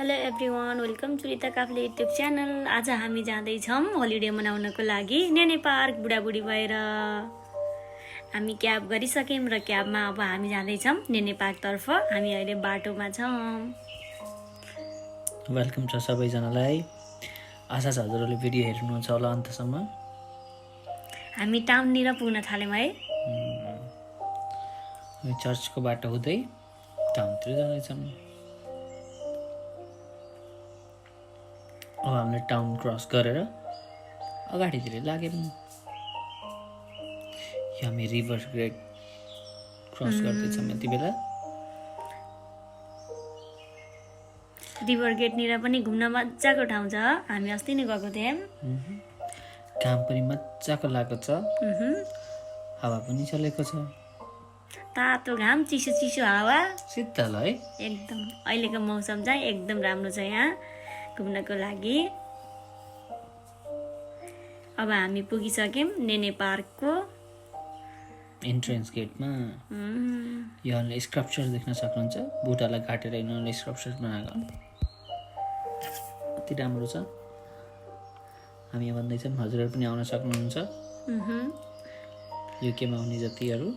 Hello everyone, welcome to Rita Kafle YouTube channel. आज हामी जाँदैछौँ होलिडे मनाउनको लागि नेने पार्क बुढाबुढी भएर। हामी क्याब गरिसक्यौँ र क्याबमा अब हामी जाँदैछौँ नेने पार्कतर्फ। हामी अहिले बाटोमा छौँ। वेलकम छ सबैजनालाई। आशा छ हजुरहरूले भिडियो हेर्नुहुन्छ होला अन्तसम्म। हामी टाउननिर पुग्न थाल्यौँ है। हामी चर्चको बाटो हुँदै टाउनतिर जाँदैछौँ। अब हामीले टाउन क्रस गरेर अगाडितिर लाग्यौँ। हामी रिभर ग्रेड क्रस गर्दैछौँ यति बेला। रिभर गेटनिर पनि घुम्न मजाको ठाउँ छ। हामी अस्ति नै गएको थियौँ। घाम पनि मजाको लागेको छ, हावा पनि चलेको छ। तातो घाम, चिसो चिसो हावा, शीतल है एकदम। अहिलेको मौसम चाहिँ एकदम राम्रो छ यहाँ घुम्नको लागि। अब हामी पुगिसक्यौँ नेने पार्कको इन्ट्रेन्स गेटमा। यहाँले स्क्रप्चर देख्न सक्नुहुन्छ। बुटालाई काटेर यिनीहरूले स्क्रप्चर बनाएको अति राम्रो छ। हामी यहाँ भन्दैछौँ हजुरहरू पनि आउन सक्नुहुन्छ युकेमा आउने जतिहरू।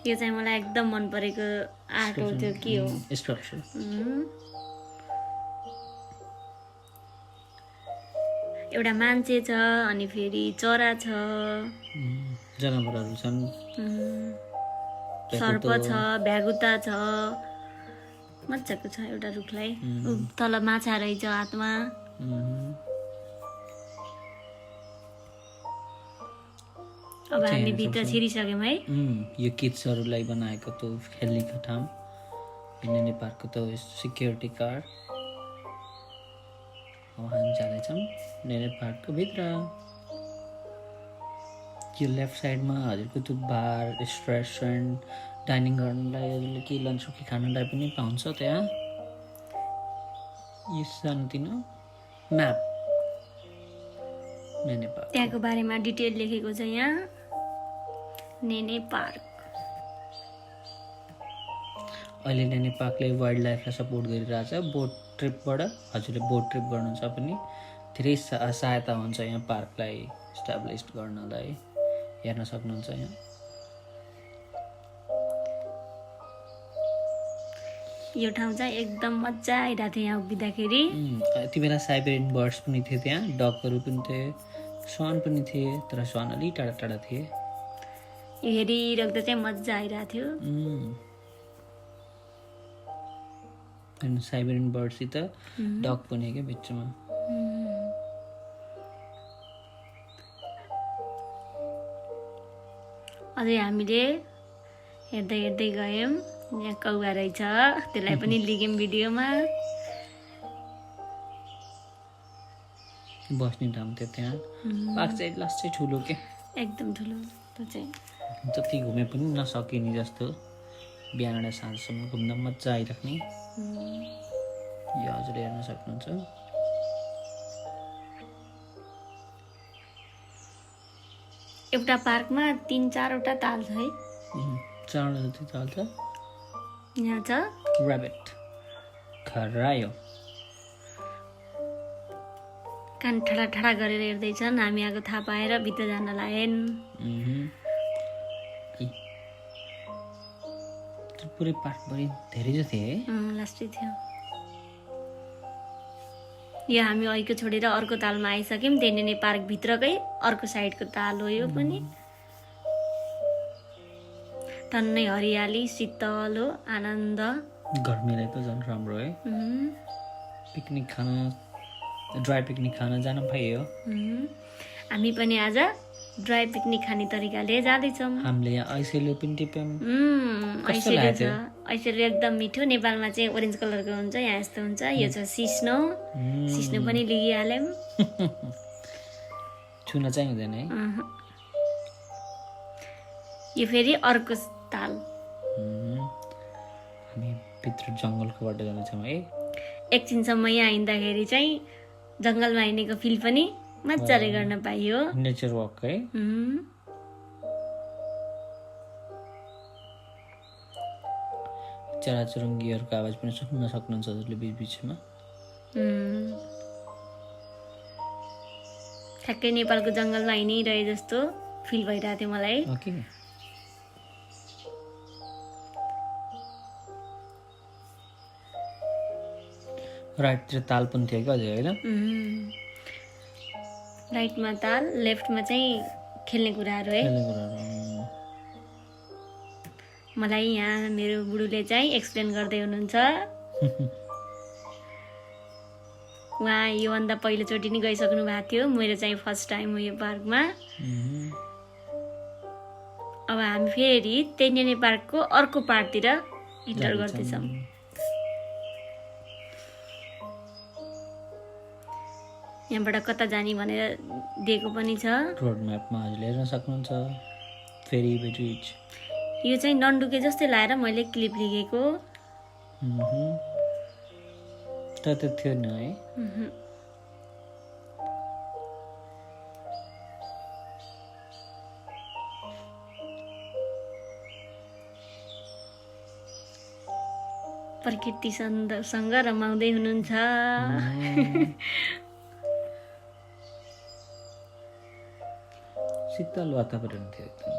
यो चाहिँ मलाई एकदम मन परेको आर्ट हो। त्यो के हो? स्क्रप्चर। एउटा मान्छे छ, अनि फेरि चरा छ, जनावरहरू छन्, सर्प छ, भ्यागुता छ। मजाको छ एउटा रुखलाई। तल माछा रहेछ हातमा। अब हामी भित्र छिरिसक्यौँ है। यो किड्सहरूलाई बनाएको त्यो खेल्नेको ठाउँ। नेने पार्कको त्यो सिक्युरिटी गार्ड। अब हामी जाँदैछौँ नेने पार्कको भित्र। यो लेफ्ट साइडमा हजुरको त्यो बार, रेस्टुरेन्ट, डाइनिङ गर्नलाई हजुरले के लन्च के खानलाई पनि पाउँछ त्यहाँ। यो सानोतिनो म्याप नेने पार्क, त्यहाँको बारेमा डिटेल लेखेको छ यहाँ। नेने पार्क अहिले नेने पार्कले वाइल्ड लाइफलाई सपोर्ट गरिरहेछ। बोट ट्रिपबाट हजुरले बोट ट्रिप गर्नु छ पनि धेरै सहायता हुन्छ यहाँ पार्कलाई इस्टाब्लिस गर्नलाई। हेर्न सक्नुहुन्छ यहाँ। यो ठाउँ चाहिँ एकदम मजा आइरहेको थियो यहाँ उभिँदाखेरि। यति बेला साइबेरियन बर्ड्स पनि थिए त्यहाँ, डगहरू पनि थिए, स्वान पनि थिए, तर स्वान अलि टाढा टाढा थिए। यो हेरिराख्दा चाहिँ मजा आइरहेको थियो। साइबेरियन बर्डसित डग पनि क्या बिचमा। अझै हामीले हेर्दै हेर्दै गयौँ। यहाँ कौवा रहेछ, त्यसलाई पनि लिग्यौँ भिडियोमा। बस्ने ठाउँ थियो त्यहाँ। पार्क चाहिँ लास्टै ठुलो के, एकदम ठुलो। त्यो चाहिँ जति घुमे पनि नसकिने जस्तो। बिहानबाट साँझसम्म घुम्न मजा आइराख्ने। यो हजुरले हेर्न सक्नुहुन्छ। एउटा पार्कमा 3-4वटा ताल छ है। 4 जति ताल छ। यहाँ छ ऱ्याबिट, खरायो। कान ठडा ठडा गरेर हेर्दैछन्। हामी आएको थाहा पाएर भित्र जान लागेन। पुरै पार्कभरि धेरै जति है। लास्टै थियो यो। हामी ऐको छोडेर अर्को तालमा आइसक्यौँ। नेने पार्क भित्रकै अर्को साइडको ताल हो यो पनि। टन्नै हरियाली, शीतल हो, आनन्द। गर्मीलाई त झन् राम्रो है। पिकनिक खान, ड्राई पिकनिक खान जान पाइयो। हामी पनि आज ड्राई पिकनिक खाने तरिकाले जाँदैछौँ। हामीले यहाँ ऐसेलो पनि टिप्यौँ। ऐसेलो छ। ऐसेलो एकदम मिठो। नेपालमा चाहिँ ओरेन्ज कलरको हुन्छ, यहाँ यस्तो हुन्छ। यो छ सिस्नो। सिस्नो पनि लिइहाल्यौँ। छुन चाहिँ हुँदैन है। यो फेरि अर्को ताल। हामी भित्र जङ्गलको बाटो जाँदैछौँ है। एकछिनसम्म यहाँ हिँड्दाखेरि चाहिँ जङ्गलमा हिँडेको फिल पनि मजाले गर्न पाइयो। नेचर वक है। चराचुरुङ्गीहरूको आवाज पनि सुन्न सक्नुहुन्छ हजुरले बिचबिचमा। ठ्याक्कै नेपालको जङ्गलमा हिँडिरहे जस्तो फिल भइरहेको थियो मलाई। ओके, राइटतिर ताल पनि थियो क्या हजुर, होइन? राइटमा ताल, लेफ्टमा चाहिँ खेल्ने कुराहरू है। खेल्ने कुराहरू। मलाई यहाँ मेरो बुढुले चाहिँ एक्सप्लेन गर्दै हुनुहुन्छ। उहाँ योभन्दा पहिलोचोटि नै गइसक्नु भएको थियो, मेरो चाहिँ फर्स्ट टाइम हो यो पार्कमा। अब हामी फेरि त्यही नेने पार्कको अर्को पार्टतिर इन्टर गर्दैछौँ। यहाँबाट कता जाने भनेर दिएको पनि छ। रोड म्यापमा हजुरले हेर्न सक्नुहुन्छ। फेरि ब्रिज यो चाहिँ नन्डुके जस्तै लाएर मैले क्लिप लिएको। त त्यो थियो नि है। प्रकृतिसँग रमाउँदै हुनुहुन्छ। शीतल वातावरण थियो एकदम।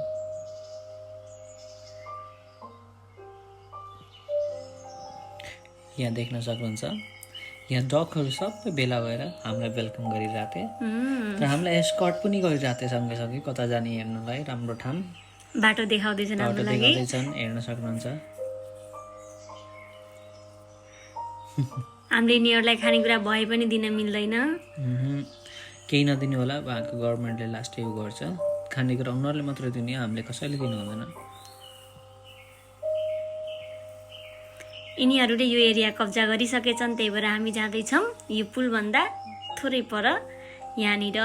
यहाँ देख्न सक्नुहुन्छ, यहाँ डगहरू सबै भेला भएर हामीलाई वेलकम गरिरहेको थिए। तर हामीलाई एस्कर्ट पनि गरिरहेको थिए सँगै कता जाने हेर्नलाई राम्रो ठाउँ। बाटो देखाउँदैछन् हाम्रो लागि। हेर्न सक्नुहुन्छ। हामीले यिनीहरूलाई खानेकुरा भए पनि दिन मिल्दैन। केही नदिनु होला, उहाँको गभर्मेन्टले लास्ट यो गर्छ। खानेकुरा उनीहरूले मात्रै दिने, हामीले कसैले दिनु हुँदैन। यिनीहरूले यो एरिया कब्जा गरिसकेछन्, त्यही भएर हामी जाँदैछौँ यो पुलभन्दा थोरै पर। यहाँनिर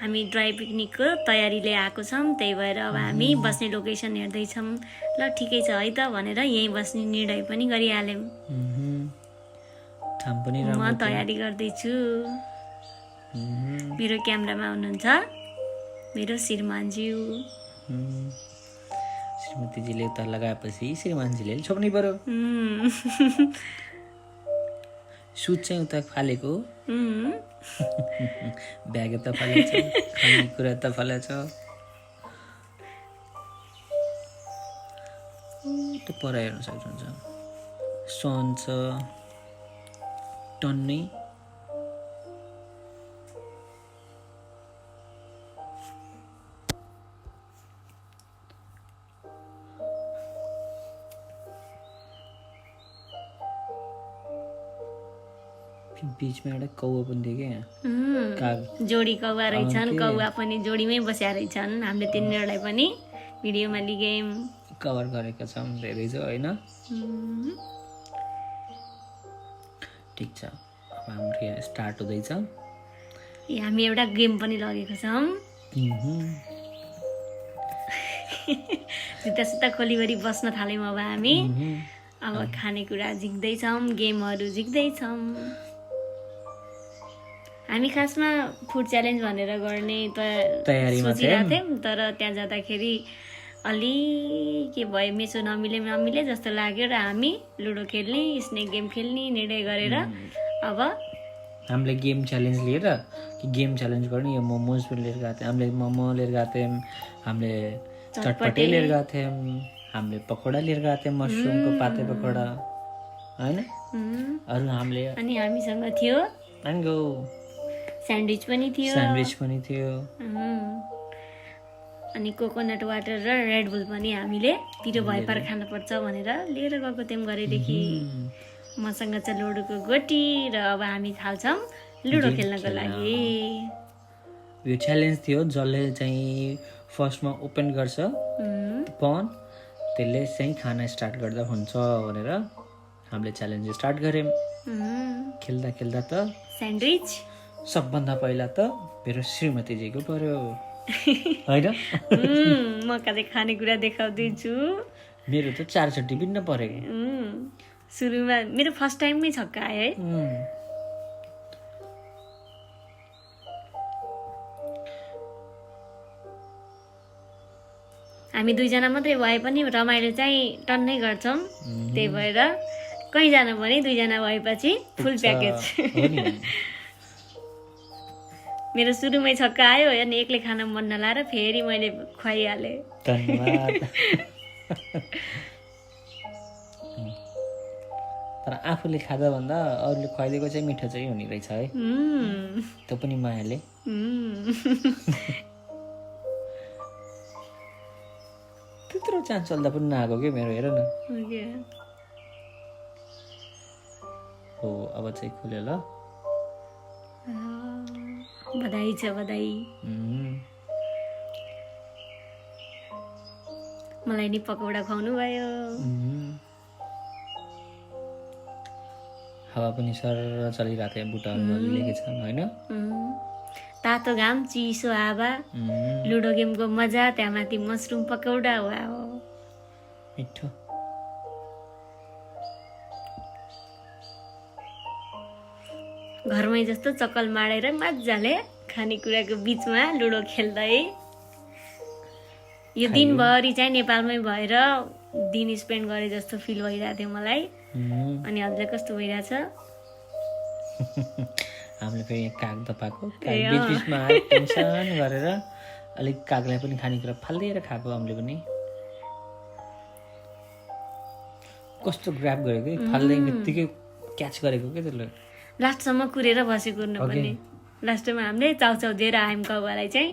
हामी ड्राई पिकनिकको तयारीले आएको छौँ, त्यही भएर अब हामी बस्ने लोकेसन हेर्दैछौँ। ल ठिकै छ है त भनेर यहीँ बस्ने निर्णय पनि गरिहाल्यौँ। म तयारी गर्दैछु। मेरो क्यामेरामा हुनुहुन्छ मेरो श्रीमानज्यू। श्रीमतीजीले उता लगाएपछि श्रीमानजीले छोप्नै पर्यो। सुट चाहिँ उता फालेको, ब्याग यता फालेछ, खानेकुरा यता फालेछ। त्यो पर हेर्न सक्नुहुन्छ, सन छ टन्नै। बीचमा एउटा कौवा पनि थियो क्या, जोडी कौवा रहेछन्। कौवा पनि जोडीमै बस्या रहेछन्। हामीले तिनीहरूलाई पनि भिडियोमा लियौँ, कभर गरेका छौँ धेरै छ, होइन? ठिक छ, अब हाम्रो यहाँ स्टार्ट हुँदैछ। हामी एउटा गेम पनि लगेको छौँ। जुत्ता सुत्ता खोलिवरी बस्न थाल्यौँ। अब हामी अब खानेकुरा झिक्दैछौँ, गेमहरू झिक्दैछौँ। हामी खासमा फुड च्यालेन्ज भनेर गर्ने तयारीमा सोचिरहेको थियौँ, तर त्यहाँ जाँदाखेरि अलि के भयो, मेसो नमिले जस्तो लाग्यो र हामी लुडो खेल्ने, स्नेक गेम खेल्ने निर्णय गरेर अब हामीले गेम च्यालेन्ज लिएर कि गेम च्यालेन्ज गर्ने, यो मोमोज पनि लिएर गएको थियौँ। हामीले मोमो लिएर गएको थियौँ, हामीले चटपटे लिएर गएको थियौँ, हामीले पकौडा लिएर गएको थियौँ, मसरुमको पाते पकौडा, होइन? अरू हामीले अनि हामीसँग थियो स्यान्डविच पनि थियो। अनि कोकोनट वाटर र रेड बुल पनि हामीले पिरो भए पार खानुपर्छ भनेर लिएर गएको थियौँ घरैदेखि। मसँग चाहिँ लुडोको गोटी र अब हामी थाल्छौँ लुडो खेल्नको लागि। यो च्यालेन्ज थियो, जसले चाहिँ फर्स्टमा ओपन गर्छ पन त्यसले चाहिँ खाना स्टार्ट गर्दा हुन्छ भनेर हामीले च्यालेन्ज स्टार्ट गऱ्यौँ। खेल्दा खेल्दा त स्यान्डविच सबभन्दा पहिला त मेरो श्रीमतीजीको पर्यो, होइन? म कतै खानेकुरा देखाउँदैछु। मेरो त 4 चोटि भिन्न परेको। सुरुमा मेरो फर्स्ट टाइममै छक्का आयो है। हामी दुईजना मात्रै भए पनि रमाइलो चाहिँ टन्नै गर्छौँ। त्यही भएर कहीँ जानु पनि दुईजना भएपछि फुल प्याकेज। हो नि मेरो सुरुमै छक्का आयो अनि एक्लै खान मन नलाएर फेरि मैले खुवाइहालेँ। धन्यवाद। तर आफूले खाँदा भन्दा अरूले खुवाइदिएको चाहिँ मिठो चाहिँ हुने रहेछ है, त्यो पनि मायाले। त्यत्रो चान्स चल्दा पनि नआएको क्या मेरो, हेर न। हो अब चाहिँ खुल्यो ल। बधाई छ, बधाई। मलाई नि पकौडा खुवाउनु भयो। हावा पनि सर चलिरहेको थियो, बुट्टाहरू बलिरहेको छन् होइन। तातो घाम, चिसो हावा, लुडो गेमको मजा, त्यहाँमाथि मसरुम पकौडा, वाओ मिठो। घरमै जस्तो चक्कल माडेर मजाले खानेकुराको बिचमा लुडो खेल्दै यो दिनभरि चाहिँ नेपालमै भएर दिन स्पेन्ड गरे जस्तो फिल भइरहेको थियो मलाई। अनि हजुरलाई कस्तो भइरहेछ? हामीले फेरि यहाँ काग दपाएको, बिच बिचमा टेन्सन गरेर अलिक कागलाई पनि खानेकुरा फालिदिएर खाएको हामीले पनि। कस्तो ग्राब गरेको कि फाल्दै बित्तिकै क्याच गरेको क्या त्यसले। लास्टसम्म कुरेर बसेको पनि। लास्टमा हामीले चाउचाउ दिएर आयौँ कौवालाई चाहिँ।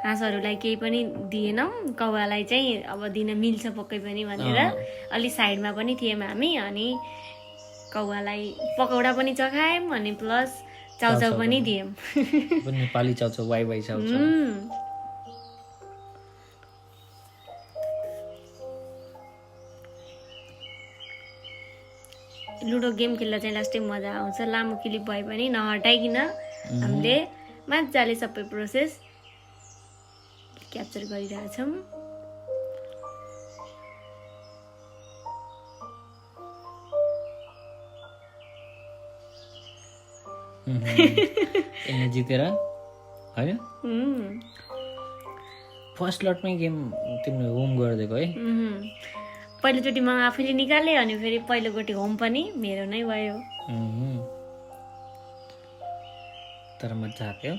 हाँसहरूलाई केही पनि दिएनौँ, कौवालाई चाहिँ अब दिन मिल्छ पक्कै पनि भनेर अलि साइडमा पनि थियौँ हामी। अनि कौवालाई पकौडा पनि चखायौँ अनि प्लस चाउचाउ पनि दियौँ। नेपाली चाउचाउ, वाइ वाइ चाउचाउ। लुडो गेम खेल्दा चाहिँ लास्टै मजा आउँछ। लामो क्लिप भए पनि नहटाइकन हामीले मजाले सबै प्रोसेस क्याप्चर गरिरहेछौँ। जितेर होइन, फर्स्ट लटमै गेम तिमीले होम गरिदिएको है। पहिलोचोटि म आफैले निकालेँ अनि फेरि पहिलोचोटि होम पनि मेरो नै भयो। तर मजा आयो।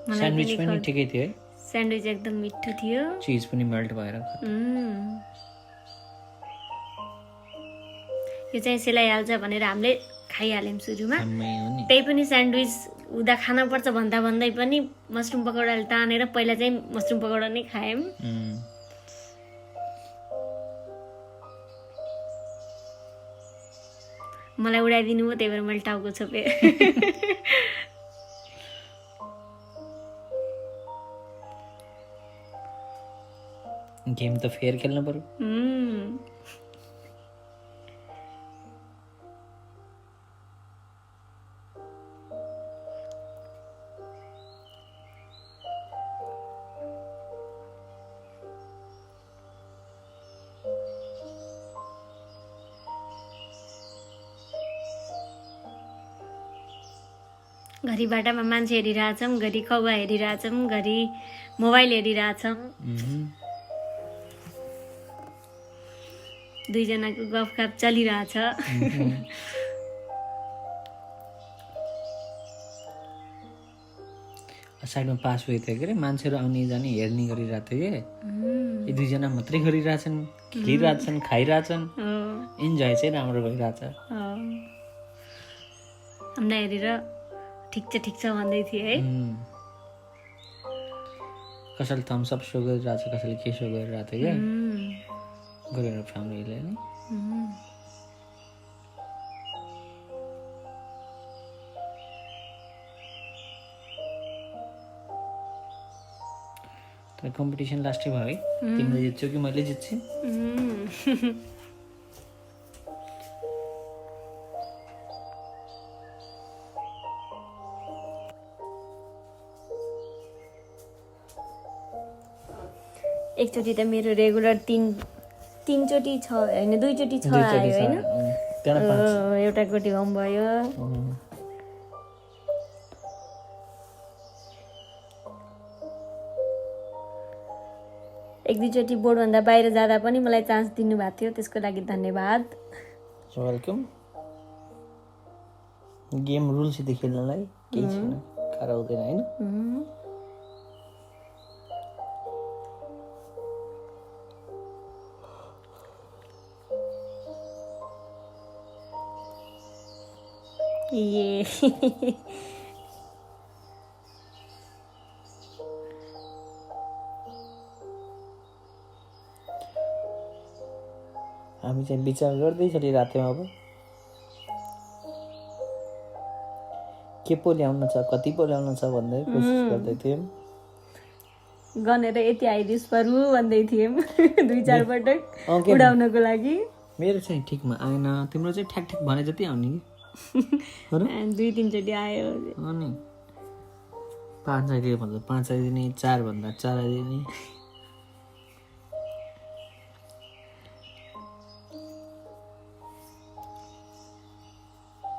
स्यान्डविच पनि ठिकै थियो है। स्यान्डविच एकदम मिठो थियो, चिज पनि मेल्ट भएर। यो चाहिँ सेलाइहाल्छ भनेर हामीले खाइहाल्यौँ सुरुमा। त्यही पनि स्यान्डविच हुँदा खानुपर्छ भन्दा भन्दै पनि मसरुम पकौडाले तानेर पहिला चाहिँ मसरुम पकौडा नै खायौँ। मलाई उडाइदिनु भयो, त्यही भएर मैले टाउको छोपेँ। गेम त फेर खेल्नु पर्यो। घरि बाटामा मान्छे हेरिरहेछौँ, घरि कौवा हेरिरहेछौँ, घरि मोबाइल हेरिरहेछौँ। दुईजनाको गफगाफ चलिरहेछ। साइडमा पास भएको थियो के अरे, मान्छेहरू आउने जाने हेर्ने गरिरहेको थियो कि यी दुईजना मात्रै गरिरहेछन्, खेलिरहेछन्, खाइरहेछन्। इन्जोय चाहिँ राम्रो भइरहेछ। हामीलाई हेरेर ठिक छ भन्दै थिए है। कसैले थम्स अप सो गरिरहेछ, कसैले के सो गरिरहेको थियो क्या, गरेर फ्यामिलीले नि। तर कम्पिटिसन लास्टै भयो है। तिमीले जित्छौ कि मैले जित्छु? एकचोटि त मेरो रेगुलर तीनचोटि छ होइन, दुईचोटि छ आयो होइन। त्यहाँ 5 एउटा गोटी होम भयो। एक दुईचोटि बोर्डभन्दा बाहिर जाँदा पनि मलाई चान्स दिनुभएको थियो, त्यसको लागि धन्यवाद। वेलकम। गेम रुल्सित खेल्नलाई केही छैन, गाह्रो हुँदैन होइन। ये हामी चाहिँ विचार गर्दै चलिरहेको थियौँ अब के पो ल्याउन छ, कति पो ल्याउन छ भन्दै कोसिस गर्दै थियौँ। गनेर यति आइदियोस् परु भन्दै थियौँ 2-4 पटक उडाउनको लागि। मेरो चाहिँ ठिकमा आएन, तिम्रो चाहिँ ठ्याक ठ्याक भने जति आउने कि 2-3 चोटि आयो। अनि 5 आइदियो भन्दा 5 आइदिने, 4 भन्दा 4 आइदिने।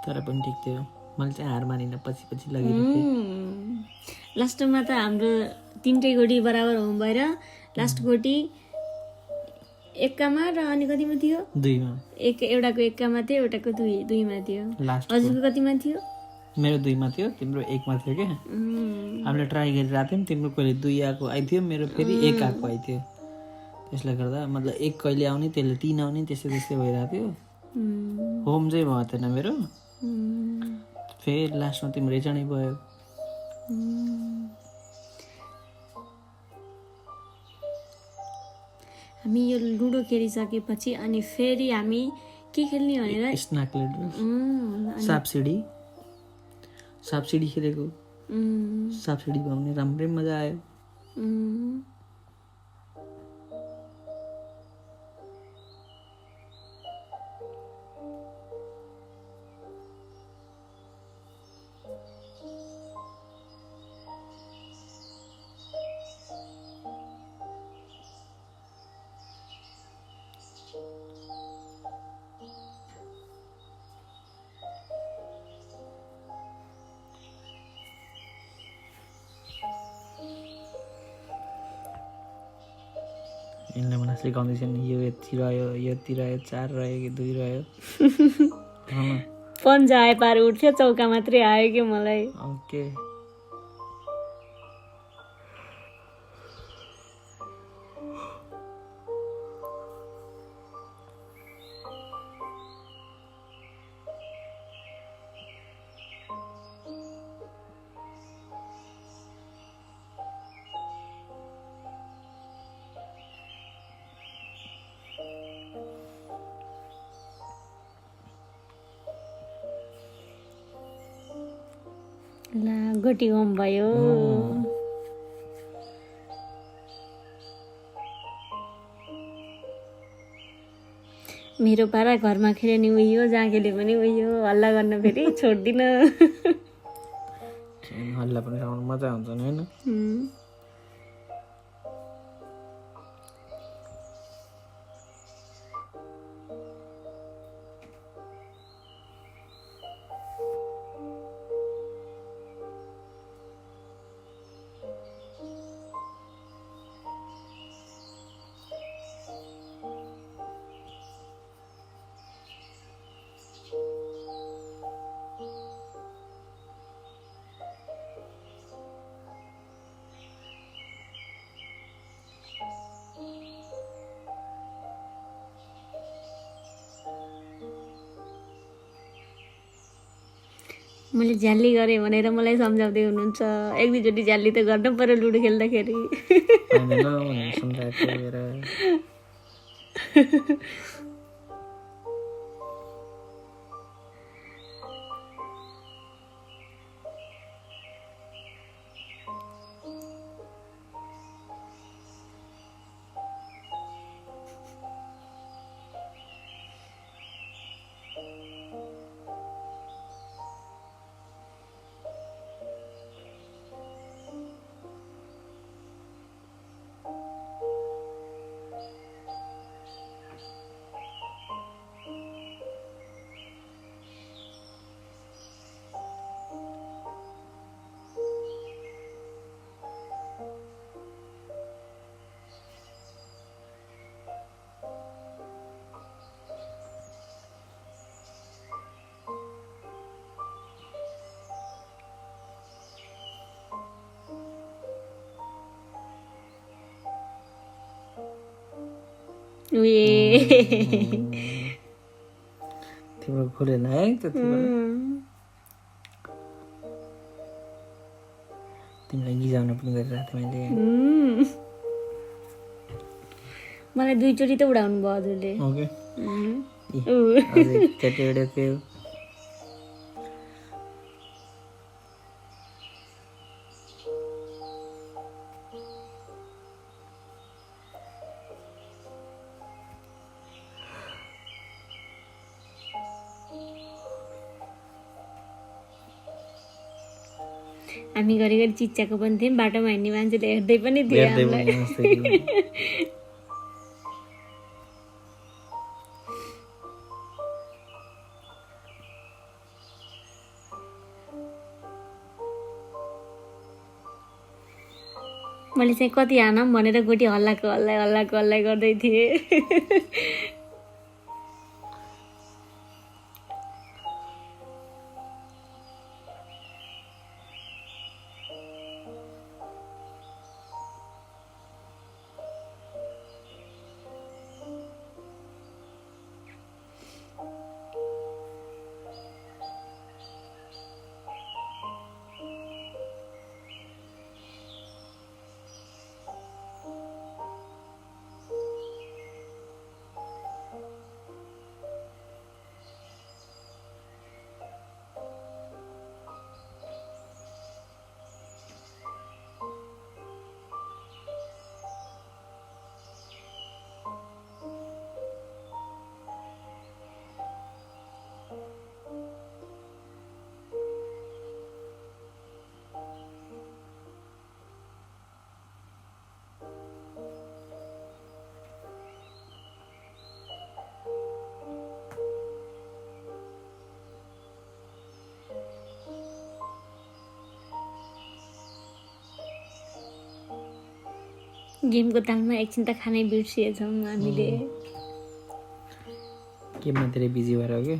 तर पनि ठिक थियो, मैले चाहिँ हार मानिनँ, पछि पछि लगिरहेको थिएँ। लास्टमा त हाम्रो 3टै गोटी बराबर हुनु भएर लास्ट गोटी एक्कामा र अनि कतिमा थियो? 2मा। एउटाको एक्कामा थियो, एउटाको 2मा थियो। लास्ट हजुरको कतिमा थियो? मेरो 2मा थियो, तिम्रो 1मा थियो क्या। हामीले ट्राई गरिरहेको थियौँ, तिम्रो कहिले 2 आएको आइथ्यो, मेरो फेरि 1 आएको आइथ्यो। त्यसले गर्दा मतलब 1 कहिले आउने, त्यसले 3 आउने, त्यस्तै त्यस्तै भइरहेको थियो। होम चाहिँ भएको थिएन मेरो। फेरि लास्टमा तिम्रो चाँडै भयो। हामी यो लुडो खेलिसकेपछि अनि फेरि हामी के खेल्ने भनेर स्न्याक लेडर, सापसिडी खेलेको। सापसिडीमा पनि राम्रै मजा आयो। यिनले मलाई सिकाउँदैछन्, यो यति रह्यो, यो यति रह्यो, 4 रह्यो कि 2 रह्यो। पन्जा आए पार उठ्थ्यो, चौका मात्रै आयो कि मलाई। ओके। ला गोटी होम भयो। मेरो पारा घरमा खेल्यो नि उयो, जहाँ खेल्यो पनि उयो, हल्ला गर्न फेरि छोड्दिन। हल्ला पनि गाउनु मजा हुन्छ नि होइन। मैले झ्याली गरेँ भनेर मलाई सम्झाउँदै हुनुहुन्छ। 1-2 चोटि झ्याली त गर्नु पर्यो लुडो खेल्दाखेरि। तिम्रो खुलेन है त्यति बेला तिमीलाई गिजाउन पनि गरिरहेको थिएँ मैले मलाई 2 चोटि त उडाउनु भयो हजुरले ओके हामी घरिघरि चिच्याएको पनि थियौँ बाटोमा हिँड्ने मान्छेले हेर्दै पनि थियो हामीलाई मैले चाहिँ कति हानौँ भनेर गोटी हल्लाको हल्लाइ गर्दै थिएँ गेमको तालमा एकछिन त खानै बिर्सिएछौँ हामीले गेममा धेरै बिजी भएर हो कि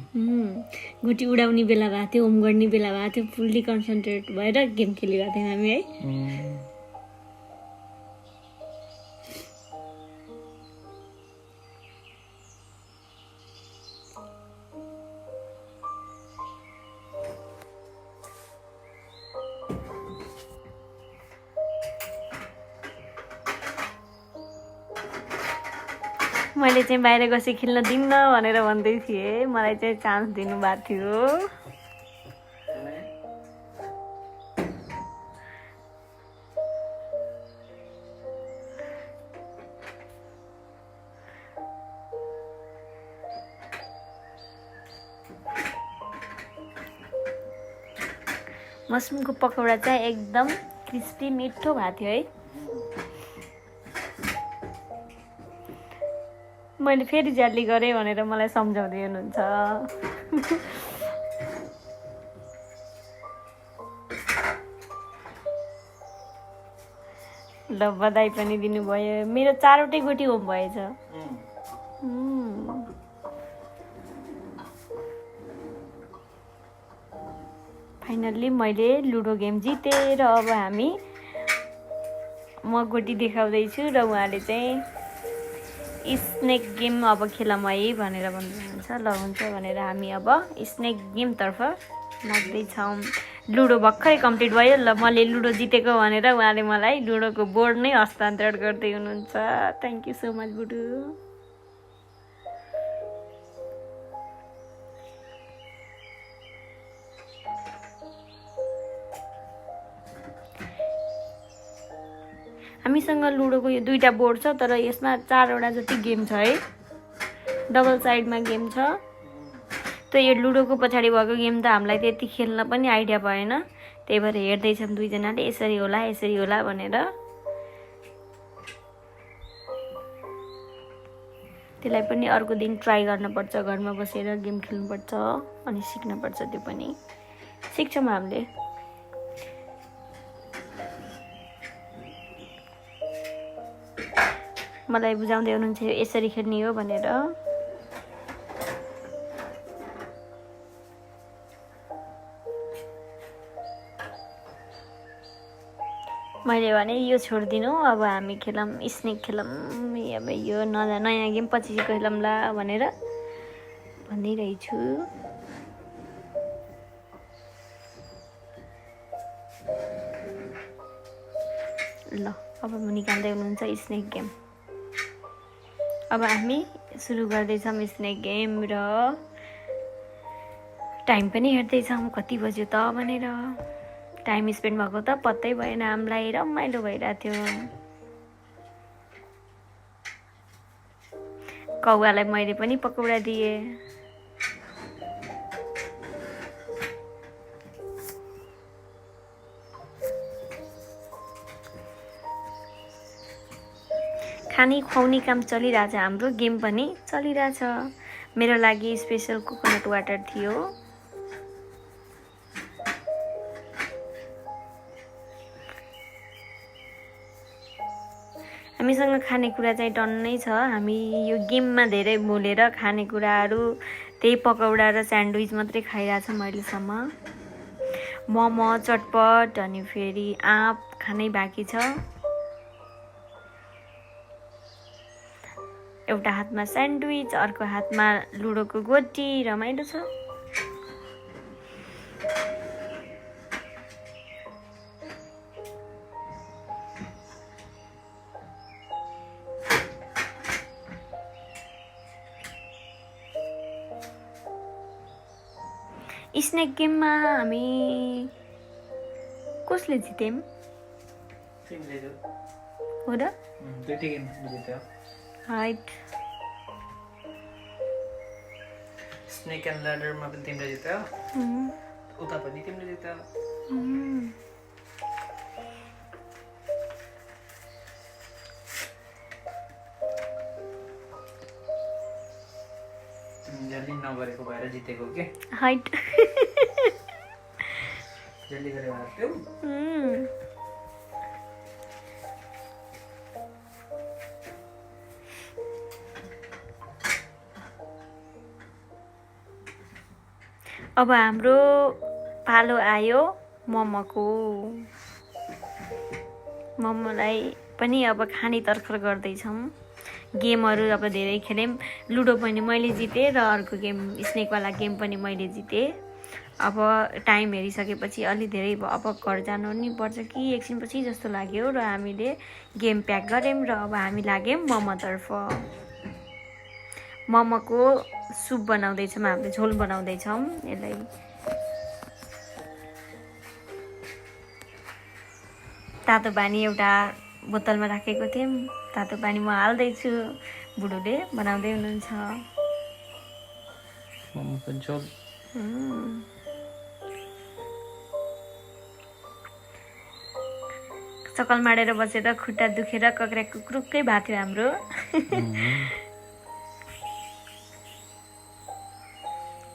गोटी उडाउने बेला भएको थियो होम गर्ने बेला भएको थियो फुल्ली कन्सन्ट्रेट भएर गेम खेलिरहेको थियौँ हामी है मैले चाहिँ बाहिर गसी खेल्न दिन्न भनेर भन्दै थिएँ मलाई चाहिँ चान्स दिनुभएको थियो मसरुमको पकौडा चाहिँ एकदम क्रिस्पी मिठो भएको थियो है मैले फेरि जाली गरेँ भनेर मलाई सम्झाउँदै हुनुहुन्छ ल बधाई पनि दिनुभयो मेरो 4वटै गोटी होम भएछ फाइनल्ली मैले लुडो गेम जितेँ र अब हामी म गोटी देखाउँदैछु र उहाँले चाहिँ स्नेक गेम अब खेलौँ है भनेर भन्नुहुन्छ ल हुन्छ भनेर हामी अब स्नेक गेमतर्फ लाग्दैछौँ लुडो भर्खरै कम्प्लिट भयो ल मैले लुडो जितेको भनेर उहाँले मलाई लुडोको बोर्ड नै हस्तान्तरण गर्दै हुनुहुन्छ थ्याङ्क यू सो मच बुडु हामीसँग लुडोको यो 2टा बोर्ड छ तर यसमा 4वटा जति गेम छ है डबल साइडमा गेम छ त्यो यो लुडोको पछाडि भएको गेम त हामीलाई त्यति खेल्न पनि आइडिया भएन त्यही भएर हेर्दैछौँ दुईजनाले यसरी होला भनेर त्यसलाई पनि अर्को दिन ट्राई गर्नुपर्छ घरमा बसेर गेम खेल्नुपर्छ अनि सिक्नुपर्छ त्यो पनि सिक्छौँ हामीले मलाई बुझाउँदै हुनुहुन्छ यसरी खेल्ने हो भनेर मैले भने यो छोडिदिनु, अब हामी खेलौँ स्नेक खेलौँ, अब यो नयाँ गेम पछि खेलौँला भनेर भनिरहेछु। ल अब निकाल्दै हुनुहुन्छ स्नेक गेम। अब हामी सुरु गर्दैछौँ स्नेक गेम र टाइम पनि हेर्दैछौँ कति बज्यो त भनेर। टाइम स्पेन्ड भएको त पत्तै भएन, हामीलाई रमाइलो भइरहेको थियो। कौवालाई मैले पनि पकौडा दिएँ। खानी खुवाउने काम चलिरहेछ, हाम्रो गेम पनि चलिरहेछ। मेरो लागि स्पेसल कोकोनट वाटर थियो। हामीसँग खानेकुरा चाहिँ टन्नै छ। हामी यो गेममा धेरै बोलेर खानेकुराहरू त्यही पकौडा र स्यान्डविच मात्रै खाइरहेछौँ अहिलेसम्म। मोमो चटपट अनि फेरि आँप खानै बाँकी छ। एउटा हातमा स्यान्डविच, अर्को हातमा लुडोको गोटी, रमाइलो छ। स्नेक गेममा हामी कसले जित्यौँ हो र? हाइट स्नेक एन्ड ल्याडरमा पनि तिमीले जित्यौ, उता पनि तिमीले जित्यौ। जल्दी नगरेको भएर जितेको के? हाइट जल्दी गरेर हार्थ्यौ। अब हाम्रो पालो आयो मोमोको। मोमोलाई पनि अब खाने तर्खर गर्दैछौँ। गेमहरू अब धेरै खेल्यौँ। लुडो पनि मैले जितेँ र अर्को गेम स्नेकवाला गेम पनि मैले जितेँ। अब टाइम हेरिसकेपछि अलि धेरै अब घर जानु नि पर्छ कि एकछिनपछि जस्तो लाग्यो र हामीले गेम प्याक गऱ्यौँ र अब हामी लाग्यौँ मोमोतर्फ। मोमोको सुप बनाउँदैछौँ, हामीले झोल बनाउँदैछौँ। यसलाई तातो पानी एउटा बोतलमा राखेको थियौँ, तातो पानी म हाल्दैछु। बुढोले बनाउँदै हुनुहुन्छ मोमोको झोल। सकल माडेर बसेर खुट्टा दुखेर कक्रा कुक्रुक्कै भएको थियो हाम्रो।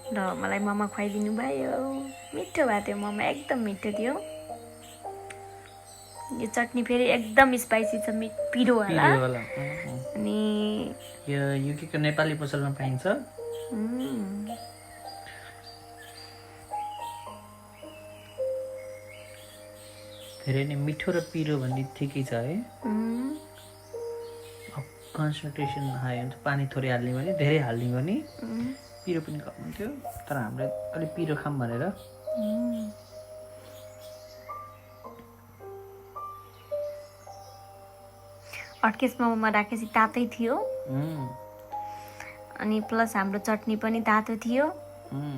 ल मलाई मोमो खुवाइदिनु भयो। मिठो भएको थियो मोमो, एकदम मिठो थियो। यो चटनी फेरि एकदम स्पाइसी छ, पिरो होला। अनि यो के नेपाली पसलमा पाइन्छ। धेरै नै मिठो र पिरो भन्ने ठिकै छ है। कन्सन्ट्रेसन हाई हुन्छ, पानी थोरै हाल्ने भने, धेरै हाल्ने भने पिरो पनि कम हुन्थ्यो। तर हामीले अलिक पिरो खाऊँ भनेर हटकेसमा मोमो राखेपछि तातै थियो। अनि प्लस हाम्रो चटनी पनि तातो थियो।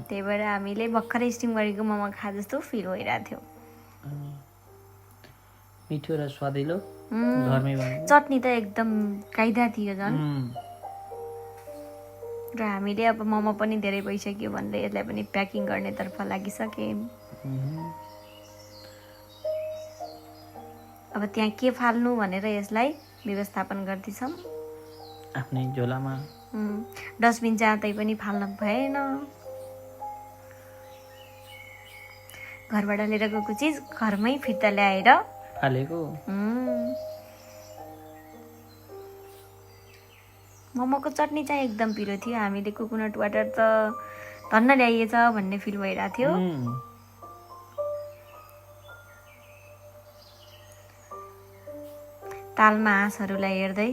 त्यही भएर हामीले भर्खरै स्टिम गरेको मोमो खा जस्तो फिल भइरहेको थियो। मिठो र स्वादिलो घरमै बनेको चटनी त एकदम कायदा थियो झन्। र हामीले अब मोमो पनि धेरै भइसक्यो भन्दै यसलाई पनि प्याकिङ गर्नेतर्फ लागिसक्यौँ। अब त्यहाँ के फाल्नु भनेर यसलाई व्यवस्थापन गर्दैछौँ आफ्नै झोलामा। डस्टबिन जाँदै पनि फाल्न भएन। घरबाट लिएर गएको चिज घरमै फिर्ता ल्याएर फालेको। मोमोको चटनी चाहिँ एकदम पिरो थियो। हामीले कोकोनट वाटर त धन्न ल्याइएछ भन्ने फिल भइरहेको थियो। तालमा हाँसहरूलाई हेर्दै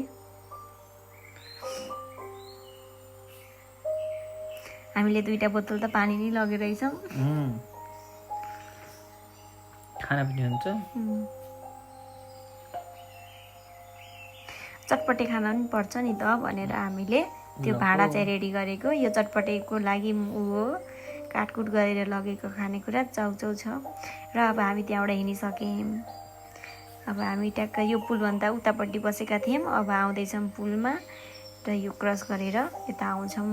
हामीले 2टा बोतल त पानी नै लगेरहेछौँ। खाना पनि हुन्छ। चटपटे खाना पनि पर्छ नि त भनेर हामीले त्यो भाँडा चाहिँ रेडी गरेको। यो चटपटेको लागि ऊ हो काटकुट गरेर लगेको खानेकुरा चाउचाउ छ। र अब हामी त्यहाँबाट हिँडिसक्यौँ। अब हामी ट्याक्क यो पुलभन्दा उतापट्टि बसेका थियौँ। अब आउँदैछौँ पुलमा र यो क्रस गरेर यता आउँछौँ।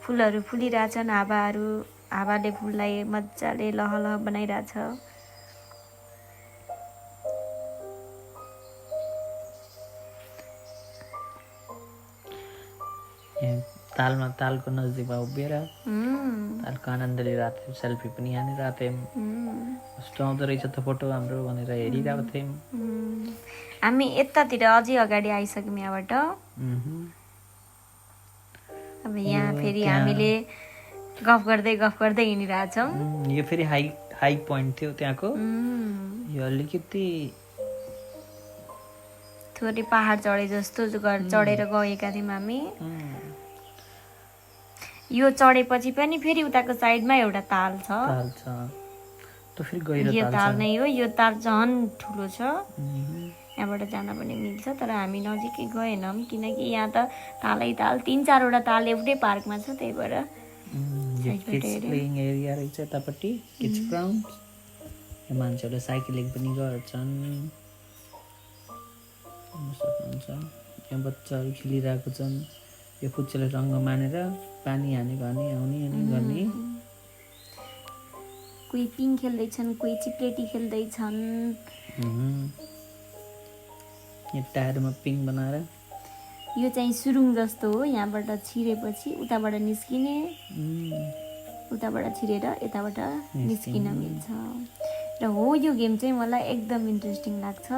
फुलहरू फुलिरहेछन्। हावाले फुललाई मजाले लहलह बनाइरहेछ। तालको नजिकमा उभिएर तालको आनन्द लिइरहेको थियौँ। सेल्फी पनि हानिरहेको थियौँ। कस्तो आउँदो रहेछ त फोटो हाम्रो भनेर हेरिरहेको थियौँ। हामी यतातिर अझै अगाडि आइसक्यौँ यहाँबाट। अब यहाँ फेरि हामीले गफ गर्दै हिँडिरहेछौँ। यो फेरि हाई पोइन्ट थियो त्यहाँको। यो अलिकति थोरै पहाड चढे जस्तो चढेर गएका थियौँ हामी। यो चढेपछि पनि फेरि उताको साइडमा एउटा ताल छ। यो ताल नै हो। यो ताल झन् ठुलो छ। यहाँबाट जान पनि मिल्छ तर हामी नजिकै गएनौँ किनकि यहाँ त तालै ताल 3-4वटा ताल एउटै पार्कमा छ। त्यही भएर प्लेइङ एरिया रहेछ यतापट्टि किड्स ग्राउन्ड। मान्छेहरूले साइक्लिङ पनि गर्छन् सक्नुहुन्छ। यहाँ बच्चाहरू खेलिरहेको छन्। यो फुच्चेले रङ्ग मानेर पानी हानेको आउने गर्ने। कोही पिङ खेल्दैछन्, कोही चिप्लेटी खेल्दैछन्। यो टायरमा पिङ बनाएर यो चाहिँ सुरुङ जस्तो हो। यहाँबाट छिरेपछि उताबाट निस्किने, उताबाट छिरेर यताबाट निस्किन मिल्छ। र हो यो गेम चाहिँ मलाई एकदम इन्ट्रेस्टिङ लाग्छ।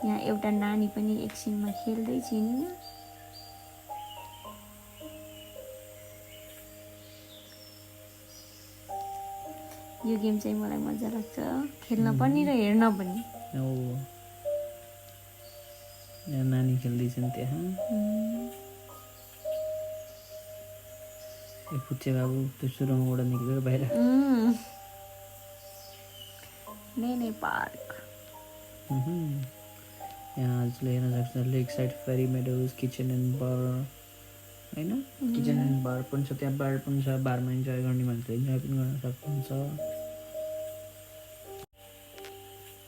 यहाँ एउटा नानी पनि एकछिनमा खेल्दैछिन्। यो गेम चाहिँ मलाई मजा लाग्छ खेल्न पनि र हेर्न पनि। नानी खेल्दैछन् त्यहाँ। फुच्चे बाबु त्यो सुरुङबाट निक्लेर बाहिर। नै पार्क यहाँ हजुरले हेर्न सक्छ। लेक साइड फेरी मेडोज किचन एन्ड बार होइन। किचन एन्ड बार पनि छ। त्यहाँ बार पनि छ। बारमा इन्जोय गर्ने मान्छेले इन्जोय पनि गर्न सक्नुहुन्छ।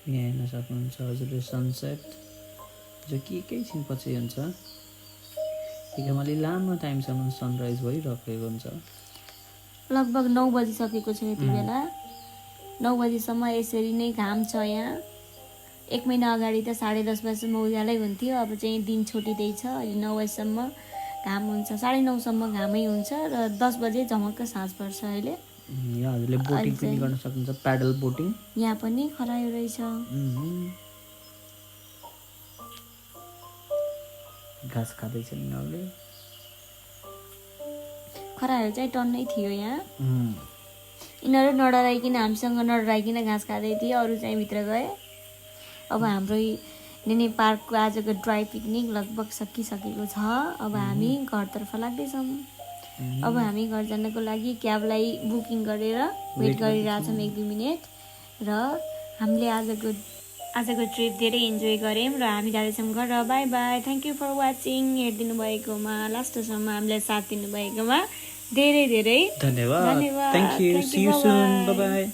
यहाँ हेर्न सक्नुहुन्छ हजुरले सनसेट जो कि एकैछिन पछि हुन्छ। एकदम अलि लामो टाइमसम्म सनराइज भइरहेको हुन्छ। लगभग 9 बजिसकेको छ यति बेला। 9 बजीसम्म यसरी नै घाम छ यहाँ। 1 महिना अगाडि त 10:30 बजीसम्म उज्यालै हुन्थ्यो। अब चाहिँ दिन छोटिँदैछ। अहिले 9 बजीसम्म घाम हुन्छ। 9:30सम्म घामै हुन्छ र 10 बजे झमक्क साँझ पर्छ। अहिले यहाँ हजुरले बोटिङ पनि गर्न सक्नुहुन्छ। प्याडल बोटिङ यहाँ पनि खरायो रहेछ। घाँस खाँदैछन् यिनीहरूले। खरायो चाहिँ टन्नै थियो यहाँ। यिनीहरू नडराइकन हामीसँग नडराइकन घाँस खाँदै थियो। अरू चाहिँ भित्र गए। अब हाम्रो नेने पार्कको आजको ड्राई पिकनिक लगभग सकिसकेको छ। अब हामी घरतर्फ लाग्दैछौँ। अब हामी घर जानको लागि क्याबलाई बुकिङ गरेर वेट गरिरहेछौँ 1-2 मिनट। र हामीले आजको ट्रिप धेरै इन्जोय गऱ्यौँ र हामी जाँदैछौँ घर। Bye bye. Thank you for watching. हेरिदिनु भएकोमा लास्टसम्म हामीलाई साथ दिनुभएकोमा धेरै धेरै धन्यवाद। Thank you. See you soon. Bye by.